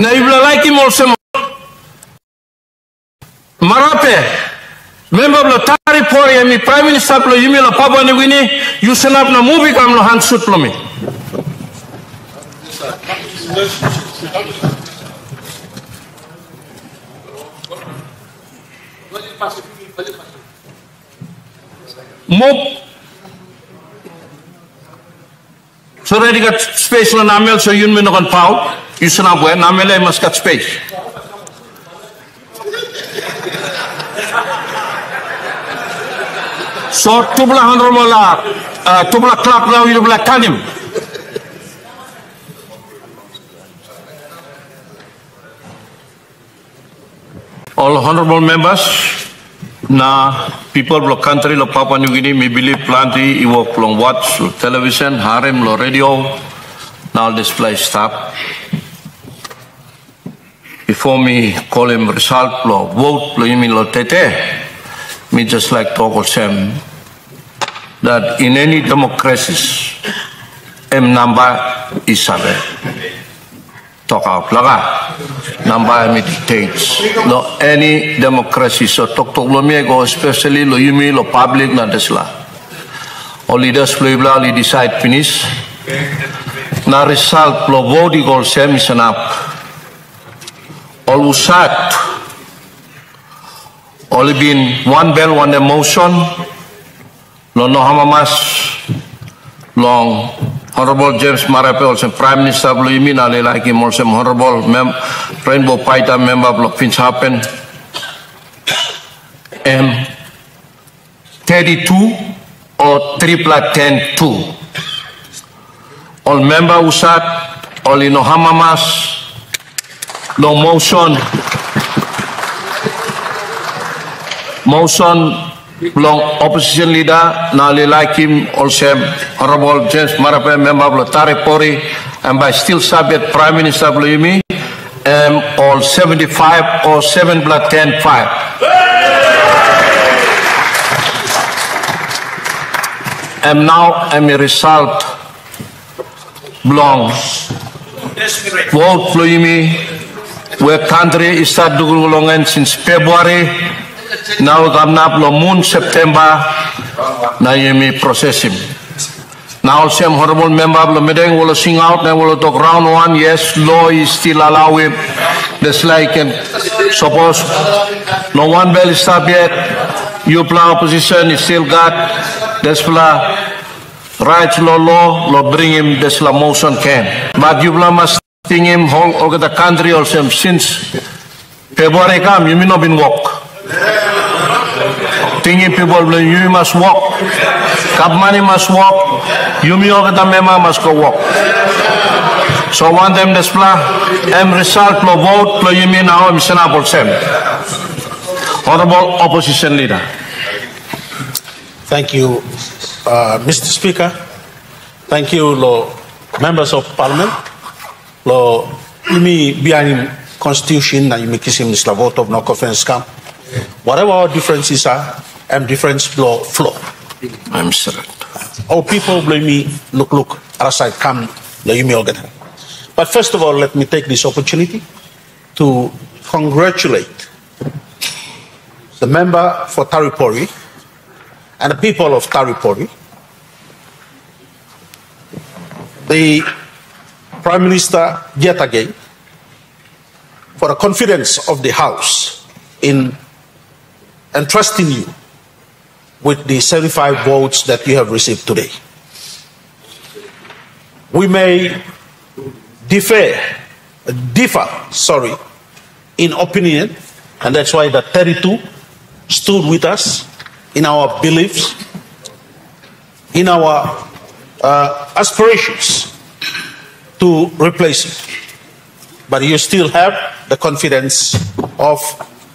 Na ibla like him also Marape. Member of the Tari Pori, mi Prime Minister Plo Yumi La Papa Nugini, you send up na movie kam no hand shoot lo me. Mop. So ready got space la namel so yun me no kan pau. You send up where namel must got space. So tubla handromola tubla club now you black canim. All honorable members, na people of the country of Papua New Guinea may believe plenty, you work long watch television, harem, lo radio, now display stop. Before me call him result, lo vote, lo yimi lo tete. Me just like to also that in any democracies, M number is sabe. Talk out, laga. Number dictates. No any democracy. So talk lo me go especially lo yumi lo public na desla. All leaders play bla li decide finish. Na result lo vote go same is enough. All usat. Only been one bell, one emotion. Lo no hamamas long Honorable James Marape, also Prime Minister of Luimi, na like him also Honorable Rainbow Paita member of Finch Happen. 32 or 3+10-2. All member usat, all no hamamas, long motion. Motion long opposition leader Nali like him also Honorable James Marape member of Tari Pori and by still subject Prime Minister of Luimi all 75 or 7+10-5. And now I'm a result belong vote Luimi where country start dugulongan since February. Now come up lo moon September na yemi process him. Now some honorable member of the meeting will sing out and will talk round one. Yes, law is still allow him. That's like and suppose no one bell is stop yet. You plan opposition is still got this rights law bring him this motion can. But you must think him whole over the country also since February come you may not been walk. Thinking people, you must walk. Kabmani must walk. You must go walk. So one them display. Result lo vote lo you mean now senable sem. Honorable opposition leader. Thank you, Mr. Speaker. Thank you, members of Parliament. Lo imi behind Constitution na imi kisim nisla vote of no conference camp. Whatever our differences are, difference flow. I'm sorry. All people blame me, look, outside come, you may get. But first of all, let me take this opportunity to congratulate the member for Taripori and the people of Taripori, the Prime Minister yet again, for the confidence of the House in entrusting you with the 75 votes that you have received today. We may differ in opinion, and that's why the 32 stood with us in our beliefs, in our aspirations to replace it. But you still have the confidence of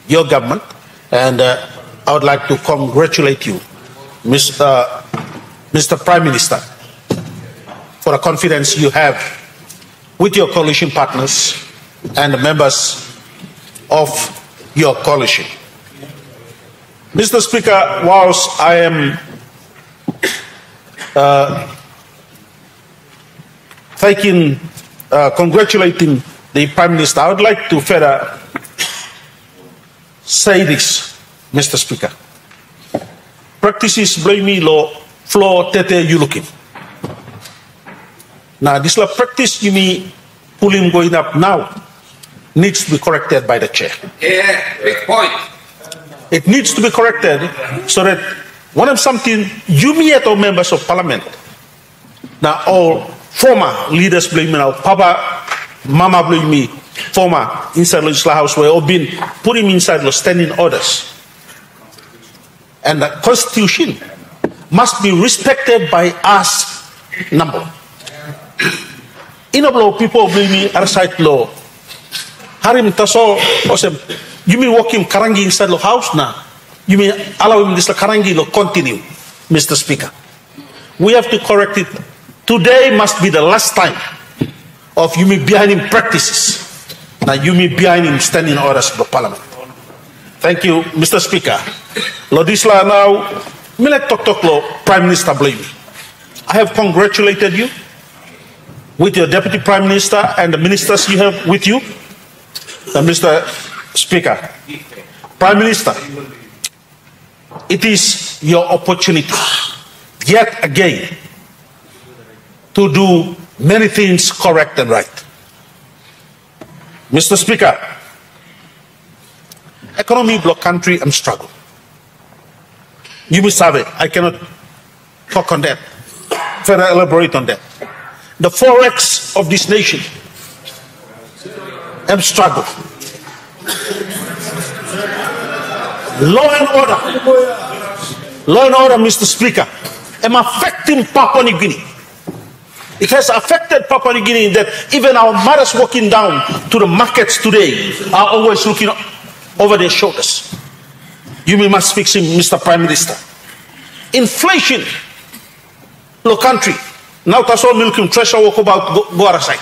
your government, and I would like to congratulate you, Mr. Prime Minister, for the confidence you have with your coalition partners and the members of your coalition. Mr. Speaker, whilst I am congratulating the Prime Minister, I would like to further say this, Mr. Speaker. Practices blaming law, floor tete you looking. Now, this law practice you mean pulling going up now needs to be corrected by the chair. Yeah, big point. It needs to be corrected so that one of something you meet or members of parliament. Now all former leaders blaming now, Papa, Mama blame me, former inside legislative house were all been put him inside the standing orders. And the constitution must be respected by us number. In a law, people blame me outside law. Harim taso osem you mean walk him karangi inside the house now? You mean allow him this karangi to continue, Mr. Speaker? We have to correct it. Today must be the last time of you mean behind him practices. Now you mean behind him standing orders of the parliament. Thank you, Mr. Speaker. Lodisla now, Milek Tok Law, Prime Minister blame me. I have congratulated you with your Deputy Prime Minister and the ministers you have with you. Mr. Speaker, Prime Minister, it is your opportunity yet again to do many things correct and right. Mr. Speaker, economy block country and struggle. You will serve it. I cannot talk on that, further elaborate on that. The forex of this nation and struggle. Law and order, Mr. Speaker, am affecting Papua New Guinea. It has affected Papua New Guinea that even our mothers walking down to the markets today are always looking over their shoulders. You must fix him, Mr. Prime Minister. Inflation, low country. Now that's all milking treasure walk about go aside.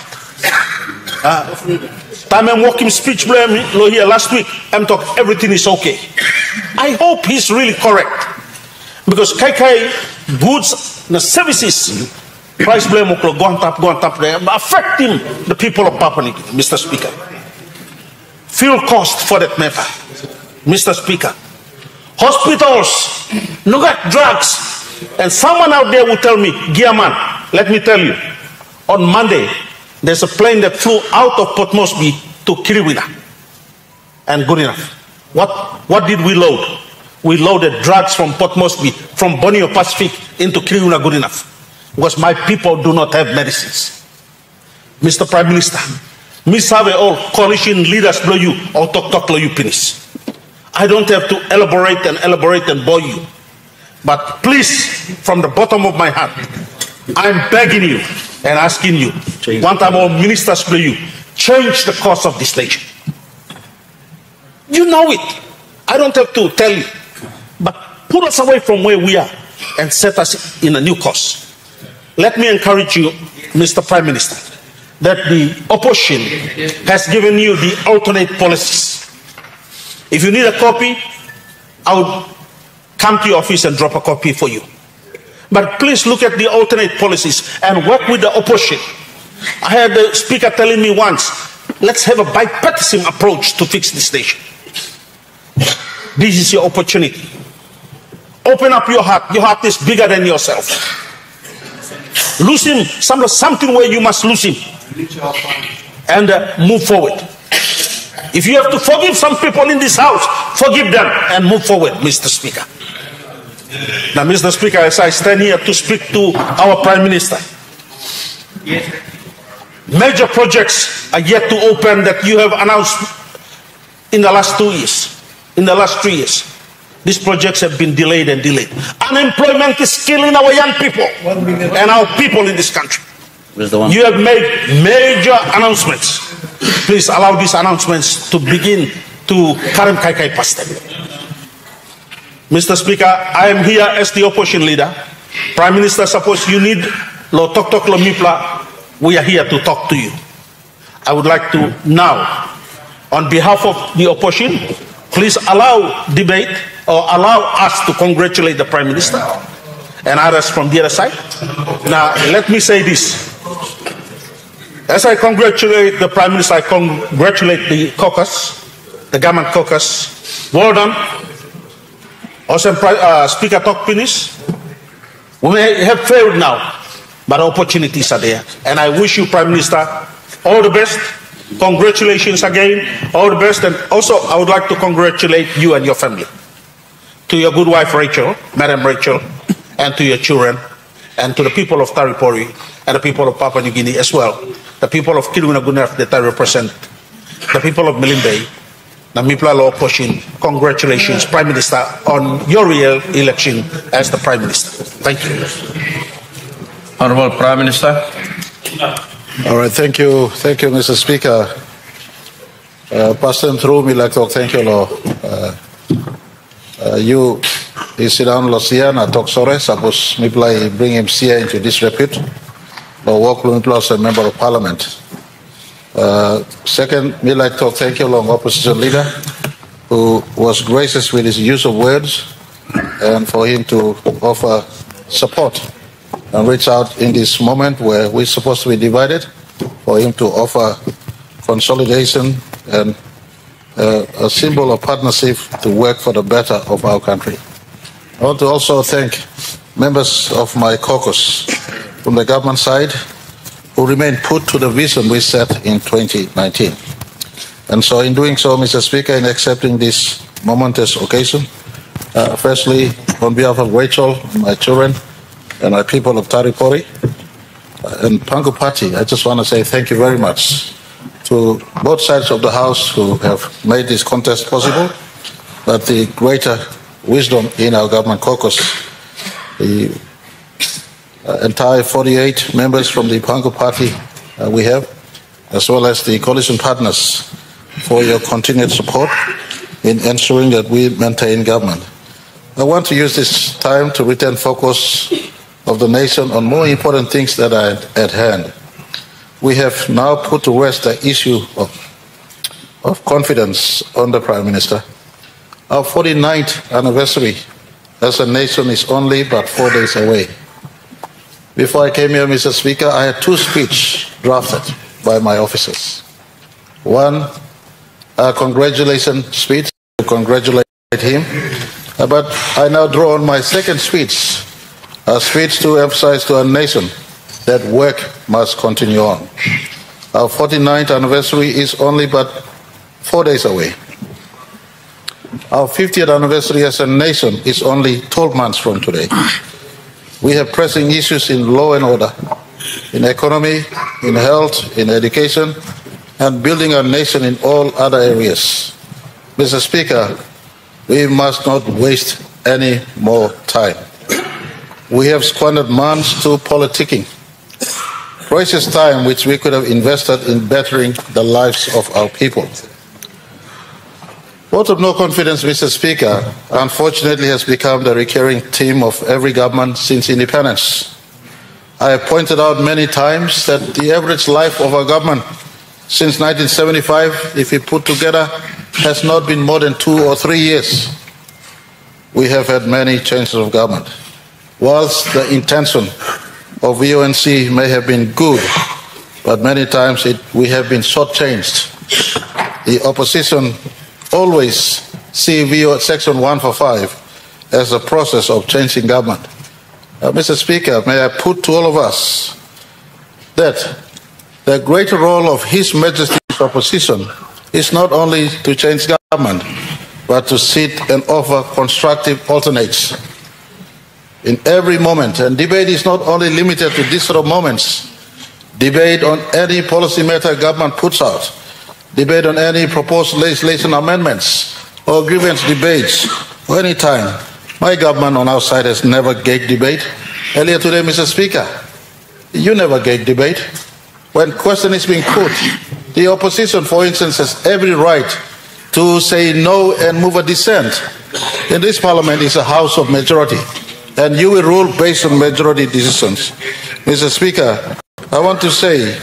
Time I'm walking speech blame here last week. I'm talking everything is okay. I hope he's really correct. Because Kai goods and services price blame go on top there affecting the people of Papua New Guinea, Mr. Speaker. Fuel cost for that matter, Mr. Speaker. Hospitals, no got drugs. And someone out there will tell me, Gearman, let me tell you, on Monday, there's a plane that flew out of Port Moresby to Kiriwina. And good enough. What did we load? We loaded drugs from Port Moresby, from Borneo Pacific into Kiriwina, good enough. Because my people do not have medicines. Mr. Prime Minister, Miss Have all coalition leaders blow you or talk blow you penis. I don't have to elaborate and bore you. But please, from the bottom of my heart, I'm begging you and asking you, one time all ministers blow you, change the course of this nation. You know it. I don't have to tell you. But put us away from where we are and set us in a new course. Let me encourage you, Mr. Prime Minister, that the opposition has given you the alternate policies. If you need a copy, I would come to your office and drop a copy for you. But please look at the alternate policies and work with the opposition. I had the speaker telling me once, let's have a bipartisan approach to fix this nation. This is your opportunity. Open up your heart. Your heart is bigger than yourself. Lose him, something where you must lose him. And move forward. If you have to forgive some people in this house, forgive them and move forward, Mr. Speaker. Now, Mr. Speaker, as I stand here to speak to our Prime Minister, major projects are yet to open that you have announced in the last 2 years, in the last 3 years. These projects have been delayed and delayed. Unemployment is killing our young people and our people in this country. You have made major announcements. Please allow these announcements to begin to Karim Kaikai past them. Mr. Speaker, I am here as the opposition leader. Prime Minister, suppose you need lo tok lo mipla, we are here to talk to you. I would like to now, on behalf of the opposition, please allow debate or allow us to congratulate the Prime Minister and others from the other side. Now, let me say this. As I congratulate the Prime Minister, I congratulate the caucus, the government caucus. Well done. Also, Speaker talk finish. We may have failed now, but opportunities are there. And I wish you, Prime Minister, all the best. Congratulations again, all the best. And also, I would like to congratulate you and your family. To your good wife, Rachel, Madam Rachel, and to your children, and to the people of Taripori, and the people of Papua New Guinea as well. The people of Kilwinagunaf that I represent, the people of Milimbe, Namipla Law Koshin, congratulations, Prime Minister, on your real election as the Prime Minister. Thank you. Honorable Prime Minister. All right, thank you, Mr. Speaker. Passing through me like to thank you, Lord. You sit down Losiana talk sorry, suppose me bring him here into disrepute. Or work with plus a member of parliament. Second, me like to thank you, long opposition leader, who was gracious with his use of words, and for him to offer support and reach out in this moment where we're supposed to be divided, for him to offer consolidation and a symbol of partnership to work for the better of our country. I want to also thank members of my caucus from the government side who remain put to the vision we set in 2019. And so in doing so, Mr. Speaker, in accepting this momentous occasion, firstly, on behalf of Rachel, my children, and my people of Taripori, and Pangu Party, I just want to say thank you very much to both sides of the House who have made this contest possible, but the greater wisdom in our government caucus, the entire 48 members from the Pangu Party we have, as well as the coalition partners, for your continued support in ensuring that we maintain government. I want to use this time to return focus of the nation on more important things that are at hand. We have now put to rest the issue of confidence on the Prime Minister. Our 49th anniversary as a nation is only but 4 days away. Before I came here, Mr. Speaker, I had 2 speeches drafted by my officers. One, a congratulation speech to congratulate him, but I now draw on my second speech, a speech to emphasize to our nation that work must continue on. Our 49th anniversary is only but 4 days away. Our 50th anniversary as a nation is only 12 months from today. We have pressing issues in law and order, in economy, in health, in education, and building our nation in all other areas. Mr. Speaker, we must not waste any more time. We have squandered months to politicking, precious time which we could have invested in bettering the lives of our people. Vote of no confidence, Mr. Speaker, unfortunately has become the recurring theme of every government since independence. I have pointed out many times that the average life of our government since 1975, if we put together, has not been more than 2 or 3 years. We have had many changes of government. Whilst the intention of VoNC may have been good, but many times we have been shortchanged. The opposition always see Section 145 as a process of changing government. Mr. Speaker, may I put to all of us that the greater role of His Majesty's opposition is not only to change government, but to sit and offer constructive alternates in every moment. And debate is not only limited to these sort of moments. Debate on any policy matter government puts out. Debate on any proposed legislation amendments or grievance debates or any time. My government on our side has never gagged debate. Earlier today, Mr. Speaker, you never gag debate. When question is being put, the opposition, for instance, has every right to say no and move a dissent. In this parliament is a house of majority, and you will rule based on majority decisions. Mr. Speaker, I want to say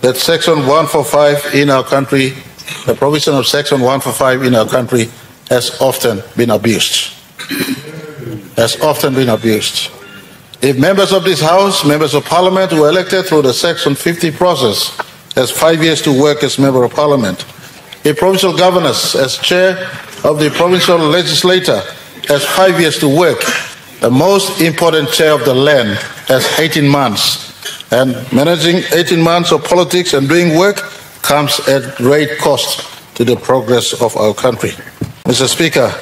that Section 145 in our country, the provision of Section 145 in our country has often been abused. Has often been abused. If members of this House, members of Parliament who are elected through the Section 50 process has 5 years to work as member of Parliament. If provincial governors, as chair of the provincial legislature, has 5 years to work, the most important chair of the land has 18 months. And managing 18 months of politics and doing work comes at great cost to the progress of our country. Mr. Speaker,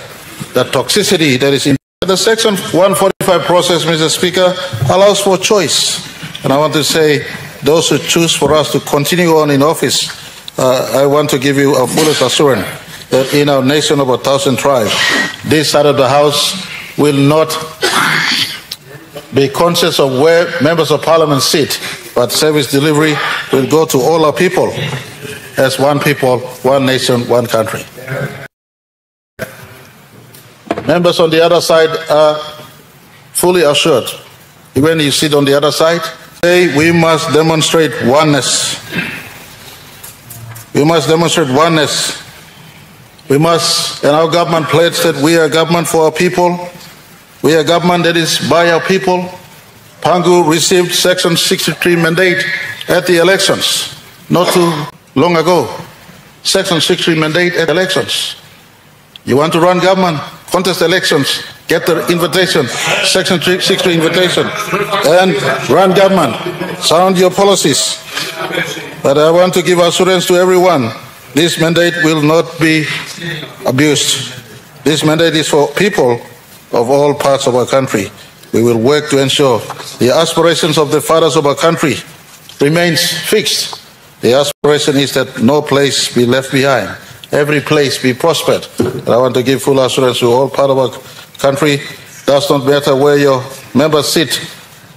the toxicity that is in the Section 145 process, Mr. Speaker, allows for choice. And I want to say, those who choose for us to continue on in office, I want to give you a fullest assurance that in our nation of 1,000 tribes, this side of the House will not be conscious of where members of Parliament sit, but service delivery will go to all our people as one people, one nation, one country. Members on the other side are fully assured. When you sit on the other side, say we must demonstrate oneness. We must demonstrate oneness. We must, and our government pledged that we are a government for our people. We are a government that is by our people. Pangu received Section 63 mandate at the elections, not too long ago. Section 63 mandate at elections. You want to run government, contest elections, get the invitation, Section 63 invitation, and run government, sound your policies. But I want to give assurance to everyone, this mandate will not be abused. This mandate is for people of all parts of our country. We will work to ensure the aspirations of the fathers of our country remains fixed. The aspiration is that no place be left behind. Every place be prospered. And I want to give full assurance to all part of our country. Does not matter where your members sit.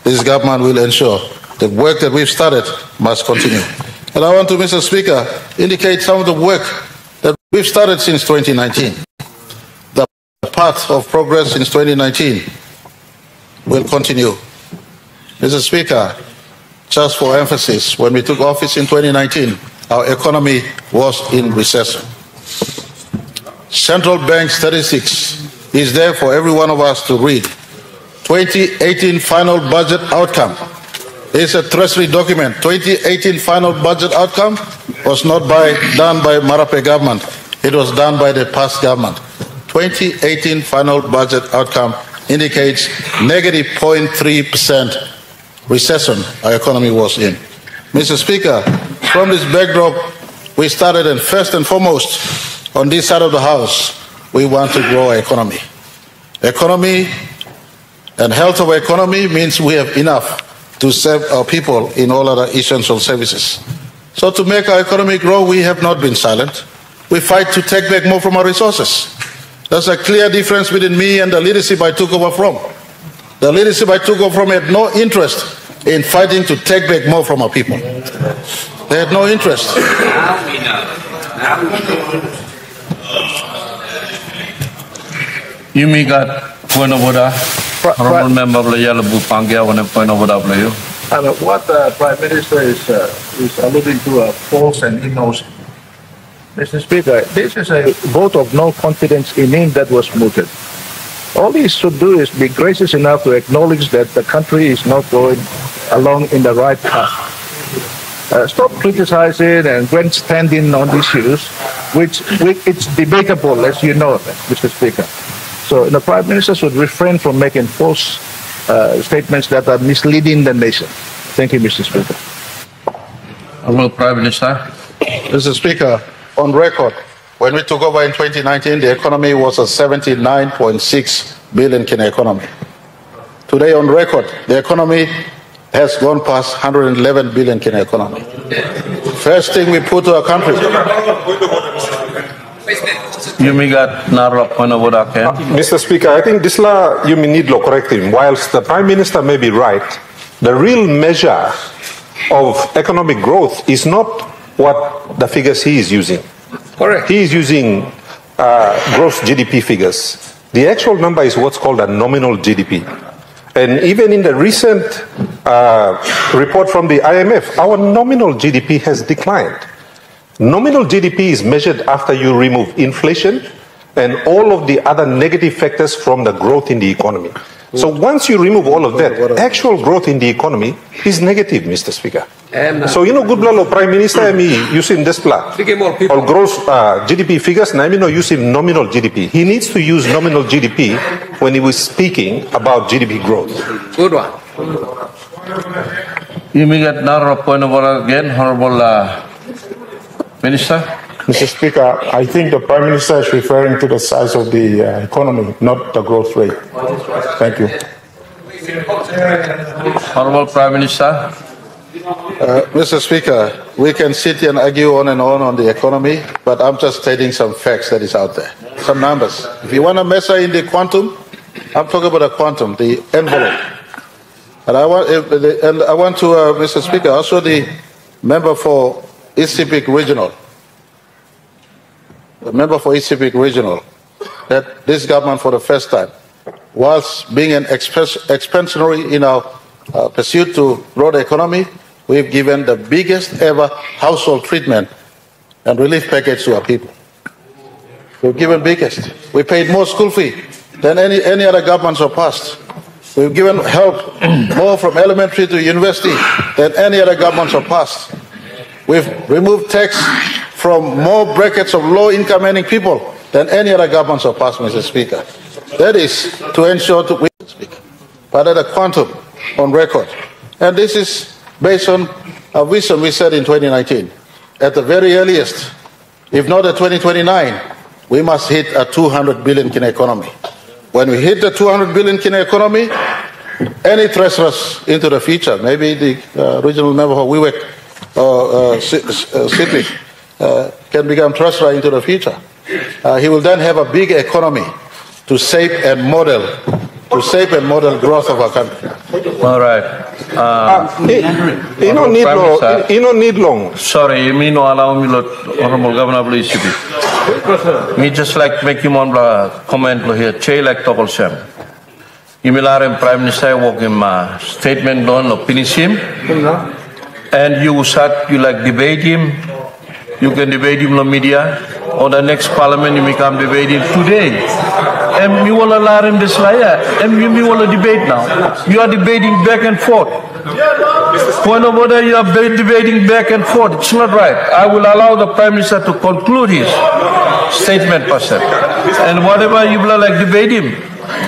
This government will ensure the work that we've started must continue. And I want to, Mr. Speaker, indicate some of the work that we've started since 2019. The path of progress since 2019 will continue. Mr. Speaker, just for emphasis, when we took office in 2019, our economy was in recession. Central Bank statistics is there for every one of us to read. 2018 final budget outcome is a treasury document. 2018 final budget outcome was not done by Marape government. It was done by the past government. 2018 final budget outcome indicates negative 0.3% recession our economy was in. Mr. Speaker, from this backdrop, we started, and first and foremost, on this side of the House, we want to grow our economy. Economy and health of our economy means we have enough to serve our people in all other essential services. So to make our economy grow, we have not been silent. We fight to take back more from our resources. There's a clear difference between me and the leadership I took over from. The leadership I took over from had no interest in fighting to take back more from our people. They had no interest. Now we know. Now we know. You may got point of order. Honorable member of the Yalabu Pangia on a point of order, please. What the Prime Minister is alluding to a false and innocent. Mr. Speaker, this is a vote of no confidence in him that was mooted. All he should do is be gracious enough to acknowledge that the country is not going along in the right path. Stop criticizing and grandstanding on issues, which it's debatable, as you know, Mr. Speaker. So the Prime Minister should refrain from making false statements that are misleading the nation. Thank you, Mr. Speaker. Honorable Prime Minister. Mr. Speaker, on record, when we took over in 2019, the economy was a 79.6 billion Kenya economy. Today, on record, the economy has gone past 111 billion Kenya economy. First thing we put to our country. You may got another point of order, Ken. Mr. Speaker, I think Disla, you may need to correct him. Whilst the Prime Minister may be right, the real measure of economic growth is not what the figures he is using. Correct. He is using gross GDP figures. The actual number is what's called a nominal GDP. And even in the recent report from the IMF, our nominal GDP has declined. Nominal GDP is measured after you remove inflation and all of the other negative factors from the growth in the economy. So once you remove all of that, actual growth in the economy is negative, Mr. Speaker. So, good blalo Prime Minister using this plan. All gross GDP figures, na using nominal GDP. He needs to use nominal GDP when he was speaking about GDP growth. Good one. You may get another point of order again, Honorable Minister. Mr. Speaker, I think the Prime Minister is referring to the size of the economy, not the growth rate. Thank you. Honorable Prime Minister. Mr. Speaker, we can sit here and argue on the economy, but I'm just stating some facts that is out there, some numbers. If you want to measure in the quantum, I'm talking about the quantum, the envelope. And I want to, Mr. Speaker, also the member for East Pacific Regional, that this government for the first time, whilst being an expansionary in our pursuit to grow the economy, we've given the biggest ever household treatment and relief package to our people. We've given biggest. We paid more school fee than any other governments of past. We've given help more from elementary to university than any other governments of past. We've removed tax from more brackets of low-income earning people than any other governments of past, Mr. Speaker. That is to ensure to speak, but at a quantum on record. And this is based on a vision we set in 2019. At the very earliest, if not at 2029, we must hit a 200 billion Kina economy. When we hit the 200 billion Kina economy, any trespass into the future, maybe the regional member of WIWEC or Sydney can become treasurer into the future. He will then have a big economy to shape and model growth of our country. All right. You don't need long. Sorry, you mean no allow me, Honorable Governor, please. Me just like make you on comment here. Che like toggle sem. Imilar Prime Minister walk in my statement on opinion him, and you like debate him. You can debate him in the media, or the next parliament you become debating today. And you will allow him this layer, and you will debate now. You are debating back and forth. Point of order, you are debating back and forth. It's not right. I will allow the Prime Minister to conclude his statement, person. And whatever you will like debate him,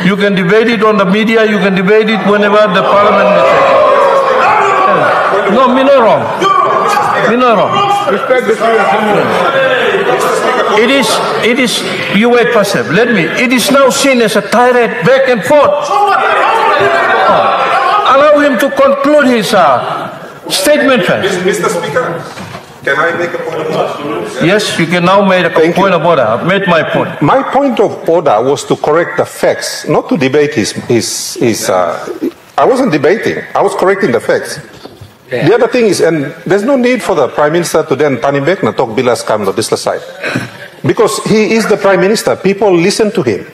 you can debate it on the media, you can debate it whenever the parliament is taken. No, me not wrong. Me not wrong. Respect the It is, you wait, Pastor, let me. It is now seen as a tirade back and forth. Allow him to conclude his statement first. Mr. Speaker, can I make a point of order? Yes, you can now make a point of order. I've made my point. My point of order was to correct the facts, not to debate I wasn't debating. I was correcting the facts. Yeah. The other thing is, and there's no need for the Prime Minister to then panibek na talk bilas kam no this side, because he is the Prime Minister. People listen to him,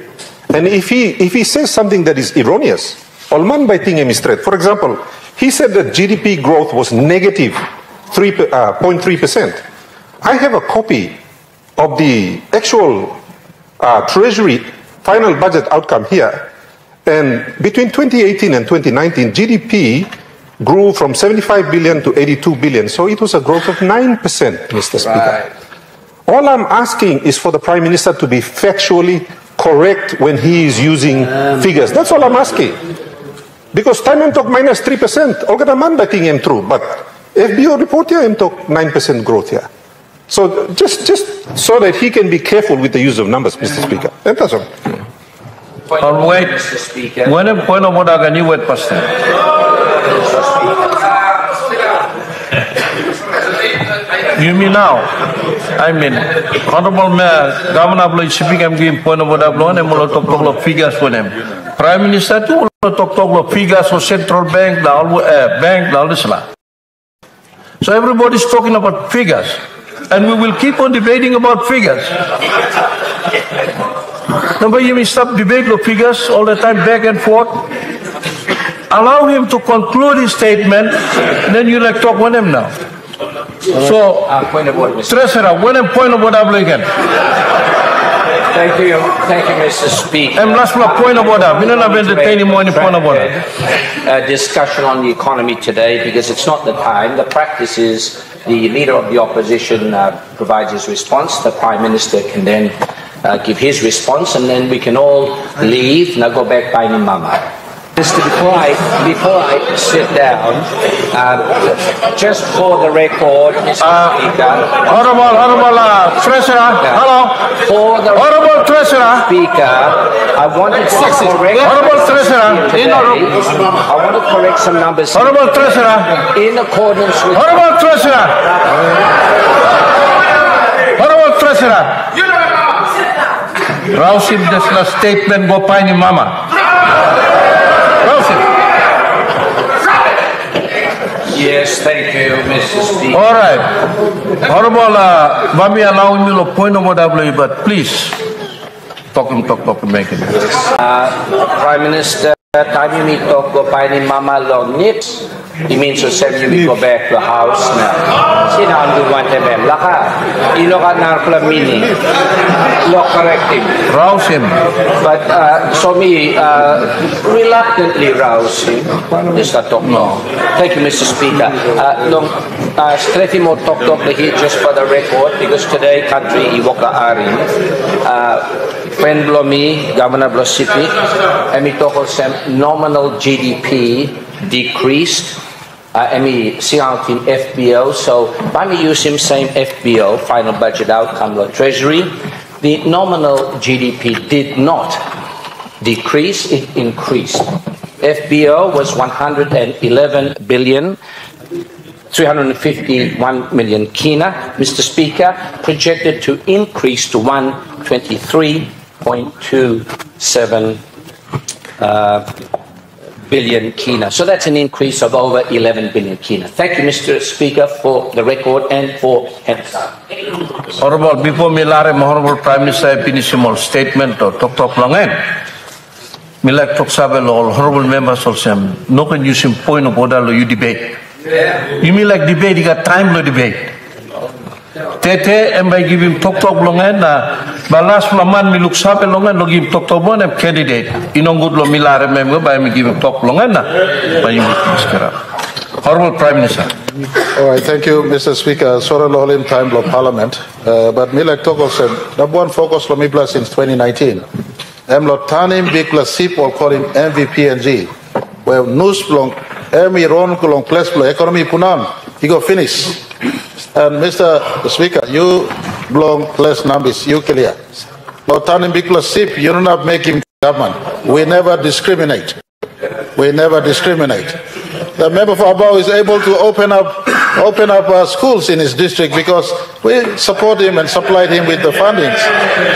and if he says something that is erroneous, all man by thing him straight. For example, he said that GDP growth was negative 3.3%. I have a copy of the actual Treasury final budget outcome here, and between 2018 and 2019, GDP grew from 75 billion to 82 billion. So it was a growth of 9%, Mr. Speaker. Right. All I'm asking is for the Prime Minister to be factually correct when he is using figures. That's all I'm asking. Because time and talk minus 3%, all gonna man betting him true, but FBO report here him talk 9% growth here. So just so that he can be careful with the use of numbers, Mr. Speaker. And that's all. I'll wait. When a point of order can you wait, Pastor? You mean now? I mean, Honorable Mayor, Governor Bloy speaking, I'm giving point of order, and I'm going to talk about figures for them. Prime Minister, too, talk about figures for central bank, all this lah. So everybody's talking about figures, and we will keep on debating about figures. Nobody even stop debating of figures all the time, back and forth. Allow him to conclude his statement, then you like talk with him now. So, Treasurer, when a point of order again. Mr. Speaker. last point of order. We don't have any more point of order. Discussion on the economy today because it's not the time. The practice is the leader of the opposition provides his response. The Prime Minister can then give his response, and then we can all leave. Now go back by Mama. Mr. Before I sit down, just for the record, Mr. Speaker. Honorable Treasurer, hello. For the Honorable Treasurer. Speaker, I wanted to correct. Honorable Treasurer. I want to correct some numbers. Honorable Treasurer. In accordance with. Honorable Treasurer. Honorable Treasurer. Rausim desla statement go pani mama. Yes, thank you, Mr. Speaker. All right. Honorable, Bami allowing me to point of order, but please talk, make it. Prime Minister, time you meet talk go pani mama long nips. It means to send you go back to the house now. Sit down to 1 Laka. Iloka na meaning. Look correcting. Rouse him. But so me reluctantly rouse him. Just not talk no. Thank you, Mr. Speaker. Straight more talk here just for the record because today country iwoka arin. When Blomi, Governor Blosipi, and we talk some nominal GDP decreased. Emi singaw team FBO, so by me use him same FBO, final budget outcome of Treasury. The nominal GDP did not decrease, it increased. FBO was 111 billion, 351 million kina, Mr. Speaker, projected to increase to 123.27 billion kina. So that's an increase of over 11 billion kina. Thank you, Mr. Speaker, for the record and for Honorable, before me lare, Honorable Prime Minister, finishable statement or talk longen. Me like talk sabe all honorable members also no can use him point of order you debate. You mean like debate? You got time to debate. Tete and by giving talk longen balas flaman mi look sabe longen no give talk one and candidate. Inong good lo milare member by me giving talk longen by you Honorable Prime Minister. All right, thank you, Mr. Speaker. Sorry, Lolim time lo Parliament, but me like talk also number one focus lo mibla since 2019. Lo tanim big plus sip or call him MVPNG. Where news long emi ron kulong plus economy punan he go finish. And Mr. Speaker, you belong plus numbers, you clear. But turning big plus SIP, you do not make him government. We never discriminate. We never discriminate. The member for Abao is able to open up schools in his district because we support him and supplied him with the fundings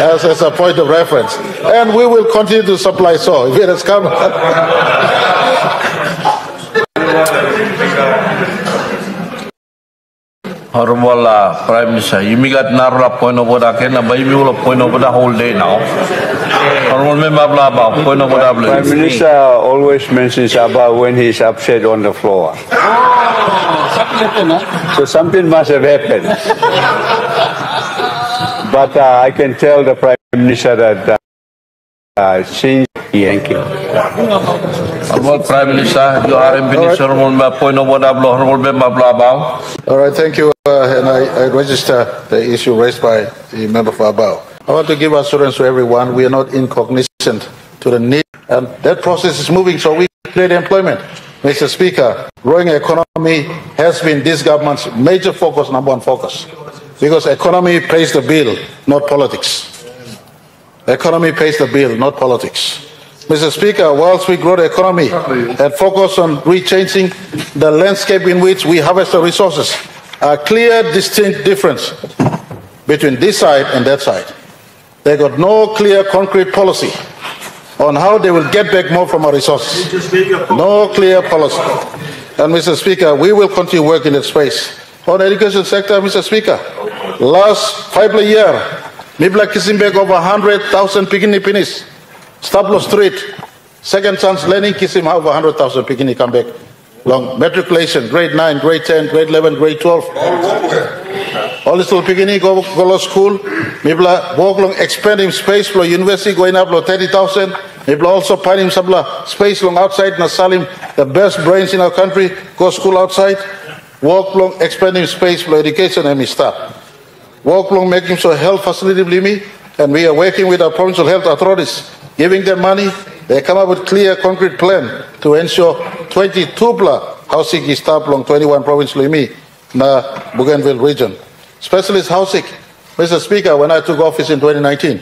as a point of reference. And we will continue to supply so. If it has come. Honorable Prime Minister, you got narrow point of order. Can I will point over the whole day now? Honorable Member Blaba, point of order. Prime Minister always mentions about when he's upset on the floor. So something must have happened. But I can tell the Prime Minister that since Yankee. Honorable Prime Minister, you are in Honorable point of order. Honorable Member Blaba. All right, thank you. And I register the issue raised by the member for Abao. I want to give assurance to everyone we are not incognizant to the need, and that process is moving so we create employment. Mr. Speaker, growing economy has been this government's major focus, number one focus, because economy pays the bill, not politics. Economy pays the bill, not politics. Mr. Speaker, whilst we grow the economy and focus on rechanging the landscape in which we harvest the resources, a clear, distinct difference between this side and that side. They got no clear, concrete policy on how they will get back more from our resources. No clear policy. And Mr. Speaker, we will continue work in that space. On the education sector, Mr. Speaker, last 5 years, Mibla Kissimbek over 100,000 Pekini Pinis. Stablo Street, second chance learning Kissim over 100,000 Pekini come back. long matriculation, grade 9, grade 10, grade 11, grade 12. All this little beginning go to school. Maybe walk long expanding space for university going up to 30,000. Maybe also finding some space long outside Nasalim, the best brains in our country, go school outside. Walk long expanding space for education and start. Walk long making so health facility me, and we are working with our provincial health authorities, giving them money. They come up with clear, concrete plan to ensure 22 housing is stopped along 21 provincial me na Bougainville region. Specialist housing, Mr. Speaker, when I took office in 2019,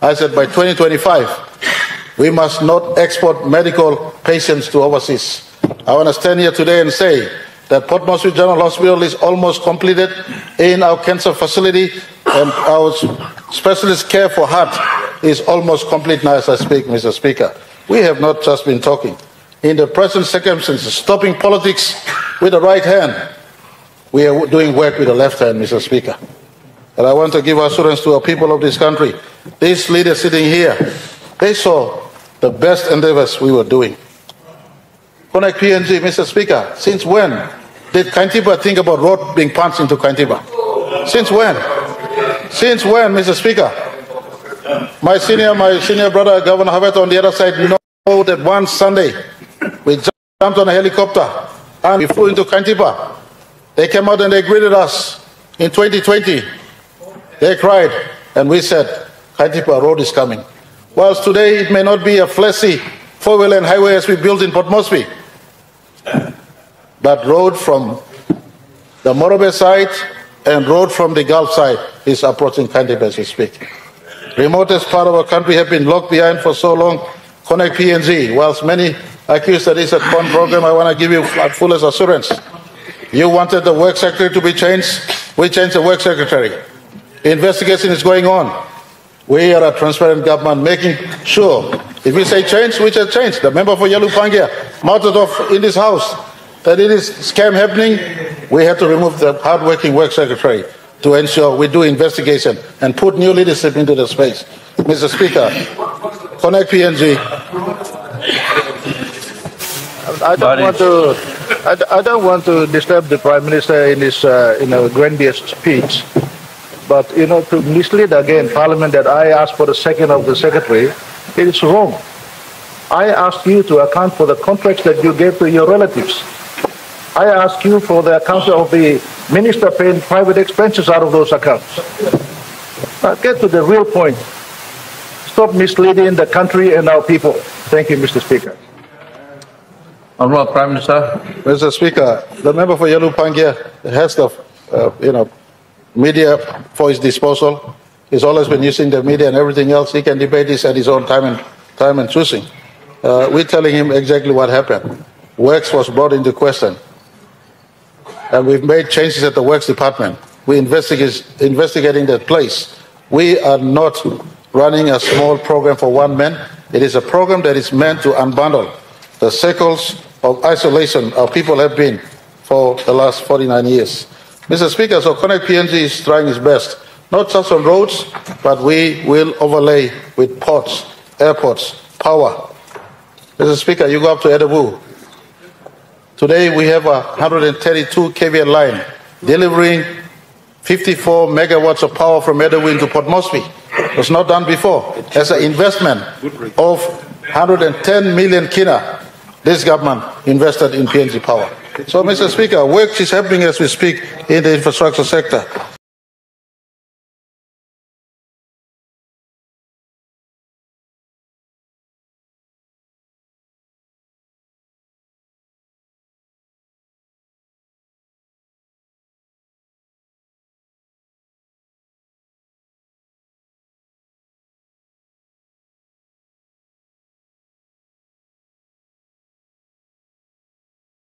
I said by 2025, we must not export medical patients to overseas. I want to stand here today and say that Port Moresby General Hospital is almost completed in our cancer facility, and our specialist care for heart is almost complete now as I speak, Mr. Speaker. We have not just been talking. In the present circumstances, stopping politics with the right hand, we are doing work with the left hand, Mr. Speaker. And I want to give assurance to our people of this country. These leaders sitting here, they saw the best endeavors we were doing. Connect PNG, Mr. Speaker, since when did Kaintiba think about road being punched into Kaintiba? Since when? Since when, Mr. Speaker? My senior brother, Governor Havet, on the other side, know that one Sunday, we jumped on a helicopter and we flew into Kaintiba. They came out and they greeted us in 2020. They cried, and we said, Kaintiba Road is coming. Whilst today it may not be a flashy four-wheel lane highway as we built in Port Moresby, but road from the Morobe side and road from the Gulf side is approaching Kaintiba as we speak. Remotest part of our country have been locked behind for so long. Connect PNG. Whilst many accuse that it's a con program, I want to give you fullest assurance. You wanted the work secretary to be changed. We changed the work secretary. Investigation is going on. We are a transparent government, making sure if we say change, we shall change. The member for Yalu Pangia mounted off in this house that it is scam happening. We have to remove the hard-working work secretary to ensure we do investigation and put new leadership into the space. Mr. Speaker, Connect PNG. I don't want to disturb the Prime Minister in his grandiose speech, but to mislead again Parliament that I asked for the second of the Secretary, it is wrong. I asked you to account for the contracts that you gave to your relatives. I asked you for the account of the Minister paying private expenses out of those accounts. Now get to the real point. Stop misleading the country and our people. Thank you, Mr. Speaker. Honourable Prime Minister. Mr. Speaker, the member for Yalu Pangia has the media for his disposal. He's always been using the media and everything else. He can debate this at his own time and choosing. We're telling him exactly what happened. Works was brought into question. And we've made changes at the Works Department. We're investigating that place. We are not running a small program for one man. It is a program that is meant to unbundle the circles of isolation our people have been for the last 49 years. Mr. Speaker, so Connect PNG is trying its best, not just on roads, but we will overlay with ports, airports, power. Mr. Speaker, you go up to Edabu. Today we have a 132 kV line delivering 54 megawatts of power from Edabu into Port Moresby. It was not done before. As an investment of 110 million kina, this government invested in PNG power. So, Mr. Speaker, work is happening as we speak in the infrastructure sector.